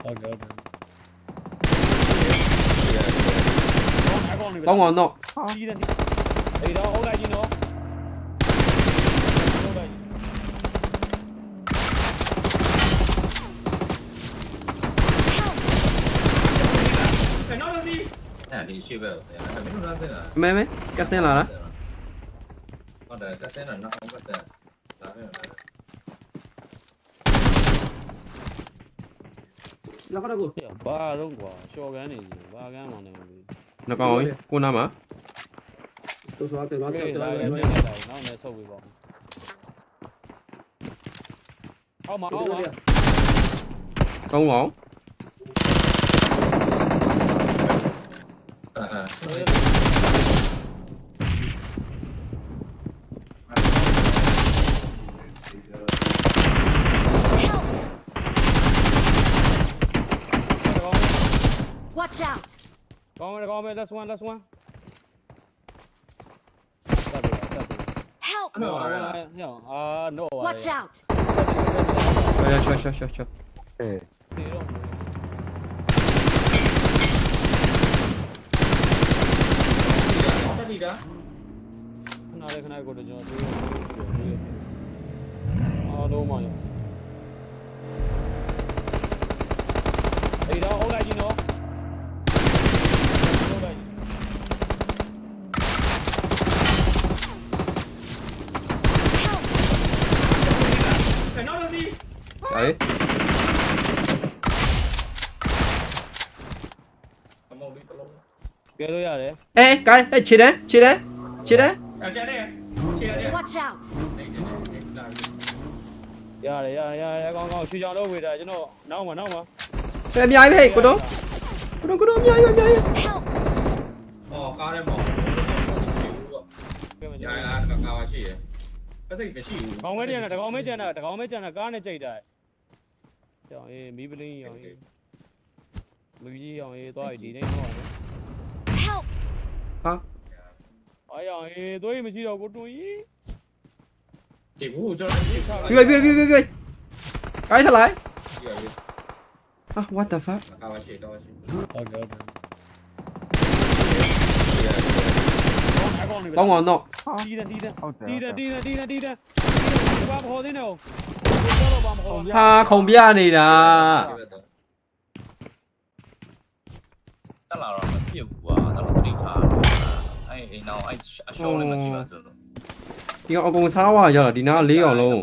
ကောင်းတော့ကြီးတယ်အေးတော့ဟုတ်လိုက်ကြီးနော်ဟုတ်လိုက်ဘယ်တော့စီအဲ့ဒီရှိပဲအဲ့ဒါမင်းတို့လားဆက်တာ မဲကဆင်းလာလား ဟုတ်တယ်တက်တဲ့နောက်အောင်ပတ်တယ်လာမယ်လောက်ကတော့ကို ဘာတော့ကွာရှော့ကန်းနေကြီးဘာကန်းမှန်းနေမလို့ နှကောင်ကိုနာမှာ တို့ဆိုတော့တော့ ကဲ တော့ လာ တော့ ရ တော့ နေတယ်နောက်နဲ့ဆုပ်ပေးပါအောက်မှာအောက်မှာ ကောင်းအောင် Watch out! ကောင်းမယ် last one Help! no no Watch out! ရှော့ တက်ဒီတာ ခဏကိုတော့ကျွန်တော်အားလုံးပါရောအေးတော့ဟုတ်လိုက်ကြီးနော်ဟုတ်လိုက် ဘယ်တော့စီ ဟေး အမောင်လေးတလုံး ပြလို့ရတယ် ကိုင်းခြေတယ် အကျတဲ့ခြေရတယ် Watch out! ရတယ်ကောင်းရွှေချောင်းတော့ဝေးတာကျွန်တော်နောက်မှာ အများကြီးကိုတော့အများကြီး Help! ဟောကားထဲမှာရာကားရှိရပတ်စိတ်မရှိဘူး ကောင်းမဲကျန်တာကားနဲ့ကြိတ်တာကြောင်မီးပလင်းရောင်လူကြီးရောင်သွားဒီနေ့တော့ Help! အားရောင်သွေးမရှိတော့ကိုတွန်ကြီး ဒီဘူးကျွန်တော်ဒီခါ ပြေကိုင်းထလိုက်ဟာ what the fuck ကားရှိတော့ရှိ ဟုတ်တယ် ကောင်းတော့ တီးတယ်ဘာခေါ်သေးနေအောင်တော့ဘာမခေါ် ဟာခုံပြနေတာ တက်လာတော့မဖြစ်ဘူးကွာတော့တိတ်ထားအဲ့အိမ်နောက်အဲ့အရှောင်းလေးမရှိပါဆိုတော့ ဒီကောင်အကုန်စားဝါရောက်လာဒီနား၄အောင်လုံး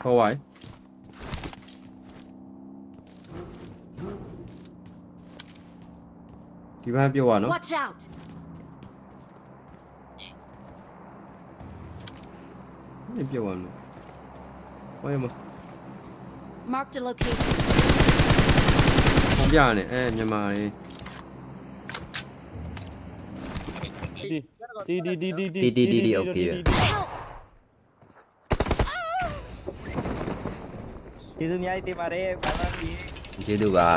ဟုတ်ပါဒီဘက်ပြုတ်ရနော် Watch out! ဒီပြုတ်ရနော်ဟောရမ Marked a location. ခုံပြနေမြန်မာလေး ဒီ okay ပဲ Help! ကျေးဇူးအများကြီးတင်ပါတယ်ဘာသာကြီး ကျေးဇူးပါ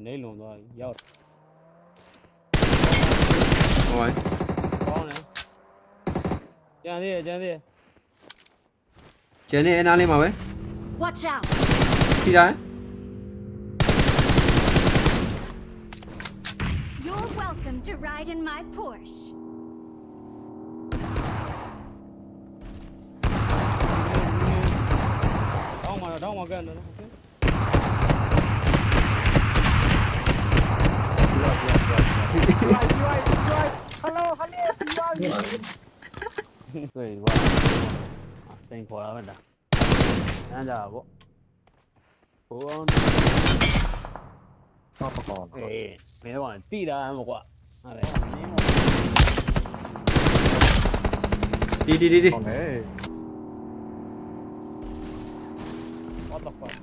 နေလွန်သွားရောက် ဟုတ်ပါ ကောင်းတယ်ကျန်သေး ကျန်နေအနားလေးမှာပဲ Watch out! ဖြီးတိုင်း You're welcome to ride in my Porsche. တောင်းမှာကန်တယ် hello 对哇真ခေါ်လာမှတာနန်းကြပါဘောဘိုးအောင် ပေါ့ပေါ့ အေးမင်းတော့တိတာမကွာဟုတ်တယ် ဒီ ဟုတ်လေ what the fuck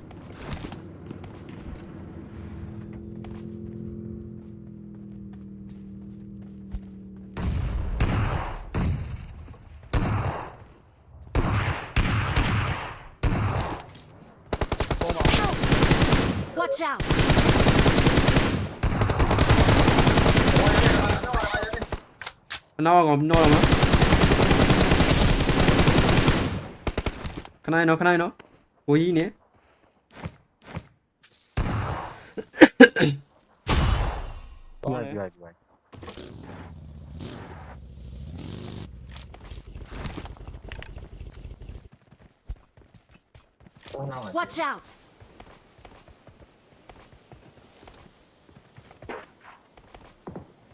Watch out! ခဏကောင်နော်လားမခဏနော်ဘိုးကြီးနေ ကောင်းတယ် ဒီပါ Watch out!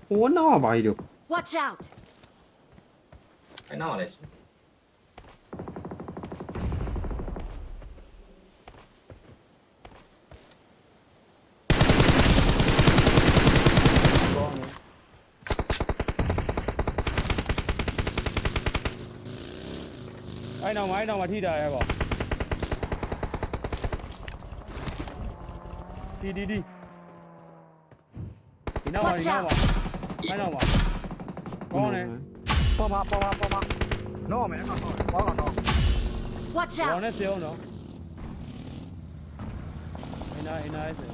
ဟိုနော်ဘာကြီးတို့ Watch out! အဲ့နောက်လည်း ကောင်းတယ်အဲ့နောက်မှာထိတာရဲပေါ့ဒီနောက်ပါအဲ့နောက်ပါကောင်းတယ် ပေါ်မှာနော်မယ်နော်ပေါ်မှာနော် Watch ဘော out! နဲ့ပြောနော်အင်းနိုင်စေ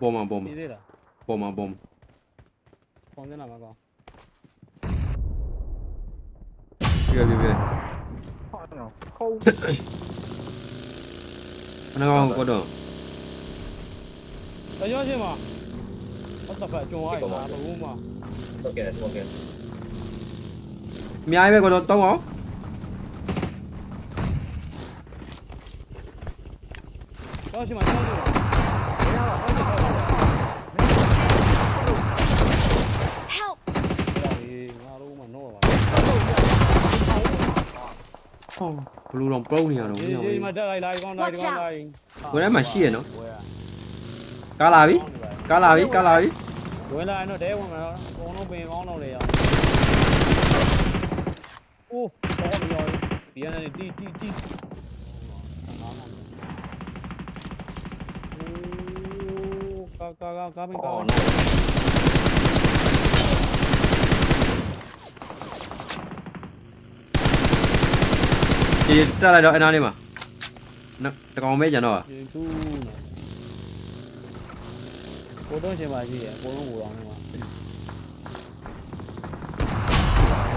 ပေါ်မှာ ဒီသေးလား ပေါ်မှာ ပေါင်းစင်းလာမှာကောင်း ပြပြ ဟောနော်ခုံး ခဏကောင်ကတော့ တရောချင်းမှာဟုတ်တော့ဖက်ကြုံသွားပြီလားဘုံမှာ ဟုတ်ကဲ့ အများကြီးပဲကတော့တောင်းအောင် တော့ချင်းမှာတော့ Help! ငါတို့မှတော့ပါ ဟောဘလူးတော့ပရုံးနေရတော့ ဒီမှာတက်လိုက်ကောင်းလိုက် ဝယ်ထဲမှာရှိရနော်ကားလာပြီဝင်လာရင်တော့တဲဝင်မှာတော့အကုန်လုံးပင်ကောင်းတော့လေရအိုးတော့ပြီးရောဒီကနေတီအိုးကာပင်ကောင်း ဒီတက်လိုက်တော့အနားလေးမှာတကောင်မဲကျန်တော့ ဒီသူ့ကိုတော့ရှင်ပါရှိရအကုန်လုံးကိုတော့နေမှာ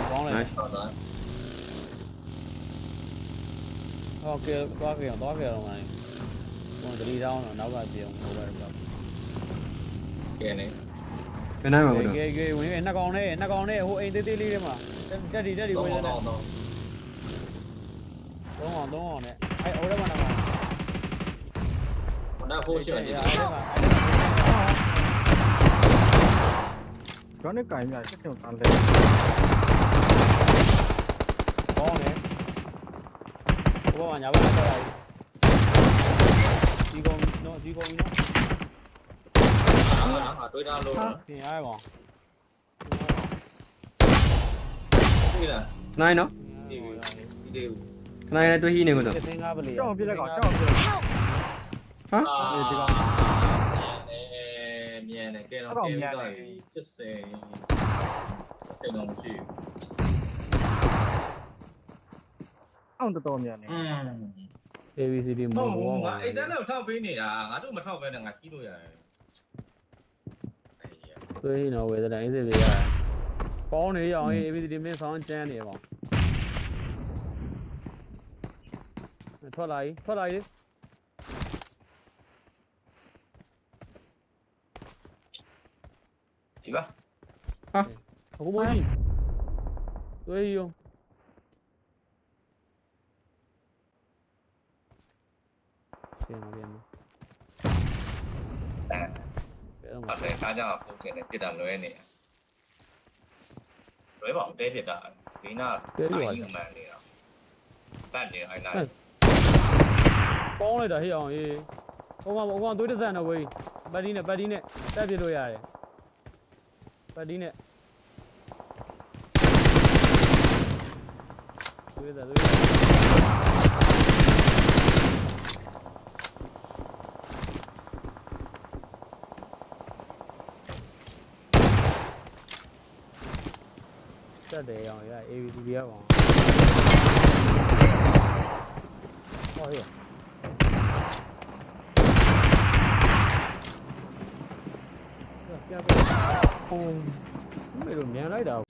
ကောင်းလေ ဟုတ်သား ဟုတ်ကဲ့သွားကြတော့မှာကိုတတိတောင်းတော့နောက်ကပြေအောင်ဟိုဘက်တော့ ကဲနေ ဘယ်နိုင်မှာကတော့ ကဲဝင်နှစ်ကောင်နဲ့ဟိုအိမ်သေးသေးလေးတွေမှာတက်ဒီဝင်နေတယ် တော့ သုံးအောင်နဲ့အဲ့ဟိုထဲမှာတော့ ဒါဖိုးရှိတယ် အဲ့ဒါ ကျောင်းနဲ့ကင်ပြချက်ချုံတန်းလဲ ကောင်းတယ်ဘောကညာဘက်တက်လာပြီဒီကောင်နော် အာတွေးတာလို့ ပြင်အားကောင် ပြီလား နိုင်နော် ဒီဒီ ခဏနဲ့တွေ့ဟီးနေကတော့ သင်္ကားပလေ ကျောင်းပြလိုက်ကောင်ကျောင်းပြ Help! ဟာ ဒီကောင်မြန်နေကဲတော့ကဲတော့စစ်စင်အဲ့တော့မရှိ အောင်တော်မြန်နေ ABCD မ ဟုတ် ဟုတ် ငါအဲ့တန်းတော့ထောက်ပေးနေတာငါတို့မထောက်ပဲနဲ့ငါကြီးလို့ရတယ် သွေးနော်ဝေဒနာအေးစေးပြရပေါင်းနေရအောင် ABCD မင်းဆောင်ကျန်းနေပေါ့ထွက်လာပြီ ဒီပါ အခုမရှိသွေးရောပြန်ဘယ်တော့မှ အဲ့ဒါကြောင့်ပုံစံနဲ့ပြစ်တာလွဲနေလွဲပါတဲပြစ်တာဒီနာမှန်နေတာပတ်နေအဲ့နာ ပေါင်းလိုက်တာဟေ့အောင်ဟေးဟိုကောင်သွေးတစ်စံတော့ဝေးပတ်ဒီနဲ့တက်ပြလို့ရတယ်ပတ်ဒီနဲ့သွေးသား တက်တယ်အောင်ရ ABC ရအောင်ဟောဟေ့ပြန်ပြန်ဟိုမေတို့မြန်လိုက်တာ